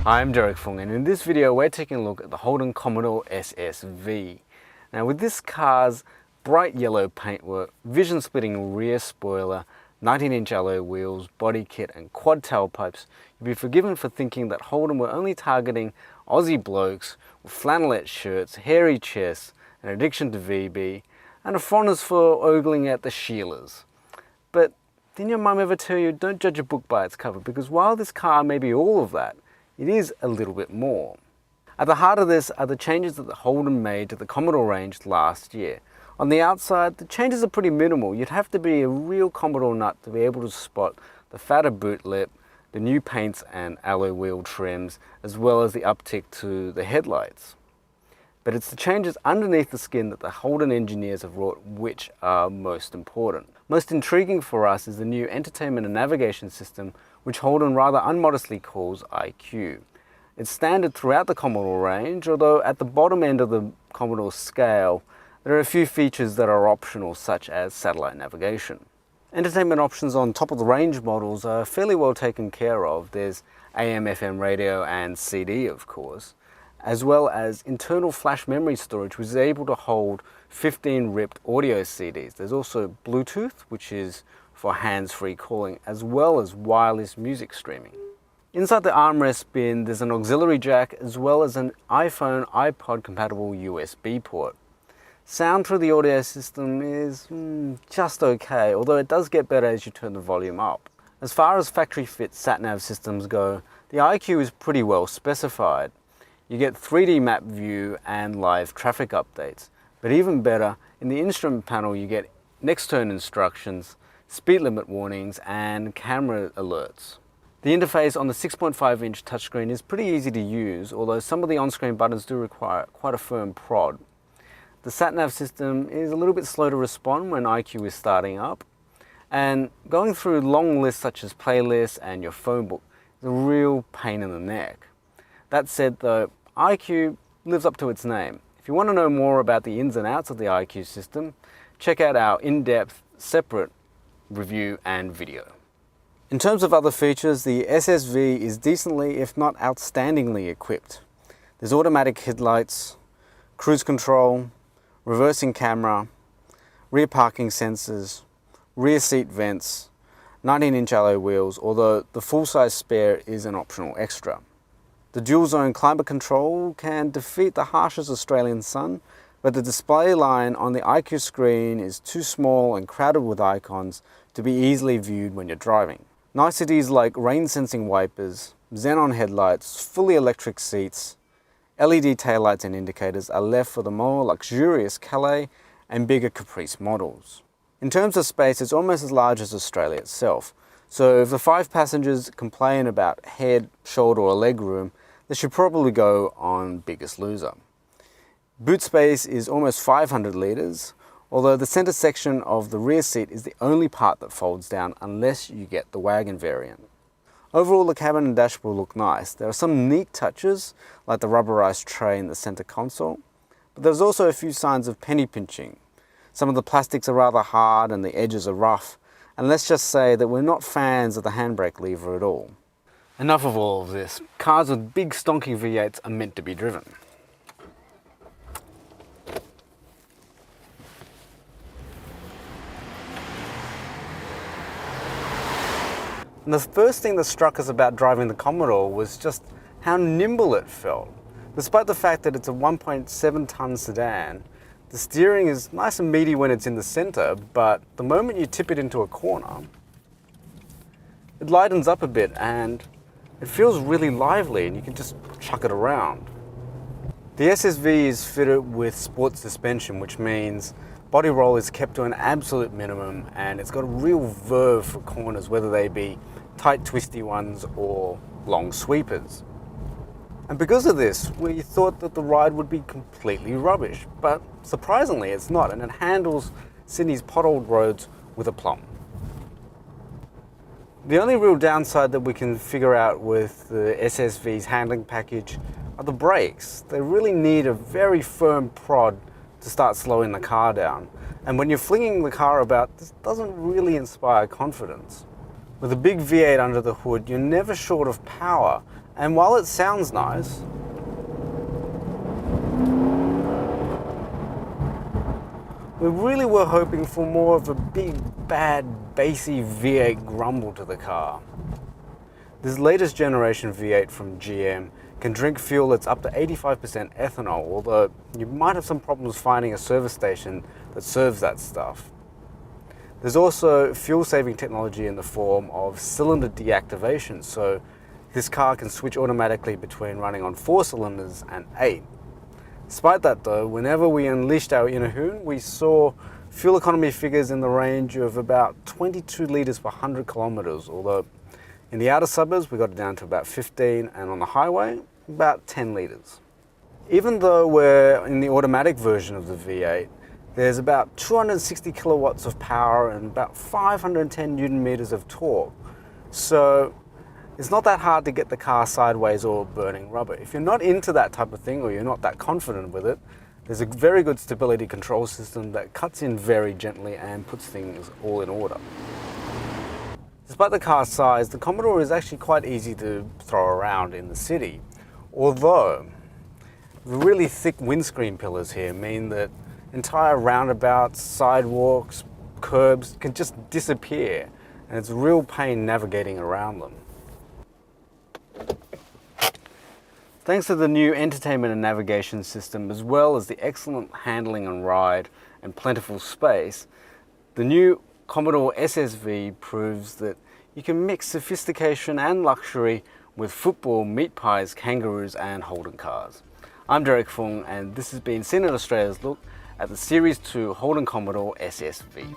I'm Derek Fung, and in this video we're taking a look at the Holden Commodore SSV. Now with this car's bright yellow paintwork, vision splitting rear spoiler, 19-inch alloy wheels, body kit and quad tailpipes, you'll be forgiven for thinking that Holden were only targeting Aussie blokes with flannelette shirts, hairy chests, an addiction to VB and a fondness for ogling at the Sheilas. But didn't your mum ever tell you don't judge a book by its cover? Because while this car may be all of that, it is a little bit more. At the heart of this are the changes that the Holden made to the Commodore range last year. On the outside, the changes are pretty minimal. You'd have to be a real Commodore nut to be able to spot the fatter boot lip, the new paints and alloy wheel trims, as well as the uptick to the headlights. But it's the changes underneath the skin that the Holden engineers have wrought which are most important. Most intriguing for us is the new entertainment and navigation system, which Holden rather unmodestly calls IQ. It's standard throughout the Commodore range, although at the bottom end of the Commodore scale, there are a few features that are optional, such as satellite navigation. Entertainment options on top of the range models are fairly well taken care of. There's AM/FM radio and CD, of course, as well as internal flash memory storage, which is able to hold 15 ripped audio CDs. There's also Bluetooth, which is for hands-free calling, as well as wireless music streaming. Inside the armrest bin, there's an auxiliary jack, as well as an iPhone, iPod compatible USB port. Sound through the audio system is just okay, although it does get better as you turn the volume up. As far as factory fit sat-nav systems go, the IQ is pretty well specified. You get 3D map view and live traffic updates. But even better, in the instrument panel you get next turn instructions, speed limit warnings and camera alerts. The interface on the 6.5-inch touchscreen is pretty easy to use, although some of the on-screen buttons do require quite a firm prod. The sat-nav system is a little bit slow to respond when IQ is starting up, and going through long lists such as playlists and your phone book is a real pain in the neck. That said though, IQ lives up to its name. If you want to know more about the ins and outs of the IQ system, check out our in-depth, separate review and video. In terms of other features, the SSV is decently, if not outstandingly equipped. There's automatic headlights, cruise control, reversing camera, rear parking sensors, rear seat vents, 19-inch alloy wheels, although the full-size spare is an optional extra. The dual-zone climate control can defeat the harshest Australian sun, but the display line on the IQ screen is too small and crowded with icons to be easily viewed when you're driving. Niceties like rain-sensing wipers, xenon headlights, fully electric seats, LED taillights and indicators are left for the more luxurious Calais and bigger Caprice models. In terms of space, it's almost as large as Australia itself, so if the 5 passengers complain about head, shoulder or leg room, they should probably go on Biggest Loser. Boot space is almost 500 litres, although the centre section of the rear seat is the only part that folds down unless you get the wagon variant. Overall, the cabin and dashboard look nice. There are some neat touches, like the rubberized tray in the centre console, but there's also a few signs of penny pinching. Some of the plastics are rather hard and the edges are rough, and let's just say that we're not fans of the handbrake lever at all. Enough of all of this. Cars with big stonking V8s are meant to be driven. And the first thing that struck us about driving the Commodore was just how nimble it felt. Despite the fact that it's a 1.7-ton sedan, the steering is nice and meaty when it's in the center, but the moment you tip it into a corner, it lightens up a bit and it feels really lively and you can just chuck it around. The SSV is fitted with sport suspension, which means body roll is kept to an absolute minimum and it's got a real verve for corners, whether they be tight twisty ones or long sweepers. And because of this, we thought that the ride would be completely rubbish, but surprisingly it's not, and it handles Sydney's potholed roads with aplomb. The only real downside that we can figure out with the SSV's handling package are the brakes. They really need a very firm prod to start slowing the car down. And when you're flinging the car about, this doesn't really inspire confidence. With a big V8 under the hood, you're never short of power, And while it sounds nice, we really were hoping for more of a big, bad, bassy V8 grumble to the car. This latest generation V8 from GM can drink fuel that's up to 85% ethanol, although you might have some problems finding a service station that serves that stuff. There's also fuel-saving technology in the form of cylinder deactivation, so this car can switch automatically between running on 4 cylinders and 8. Despite that though, whenever we unleashed our inner hoon, we saw fuel economy figures in the range of about 22 litres per 100 kilometres, although in the outer suburbs we got it down to about 15, and on the highway about 10 litres. Even though we're in the automatic version of the V8, there's about 260 kilowatts of power and about 510 newton meters of torque. So it's not that hard to get the car sideways or burning rubber. If you're not into that type of thing, or you're not that confident with it, there's a very good stability control system that cuts in very gently and puts things all in order. Despite the car's size, the Commodore is actually quite easy to throw around in the city, although the really thick windscreen pillars here mean that entire roundabouts, sidewalks, curbs can just disappear, and it's a real pain navigating around them. Thanks to the new entertainment and navigation system, as well as the excellent handling and ride and plentiful space, the new Commodore SSV proves that you can mix sophistication and luxury with football, meat pies, kangaroos and Holden cars. I'm Derek Fung, and this has been Seen in Australia's look at the Series 2 Holden Commodore SSV.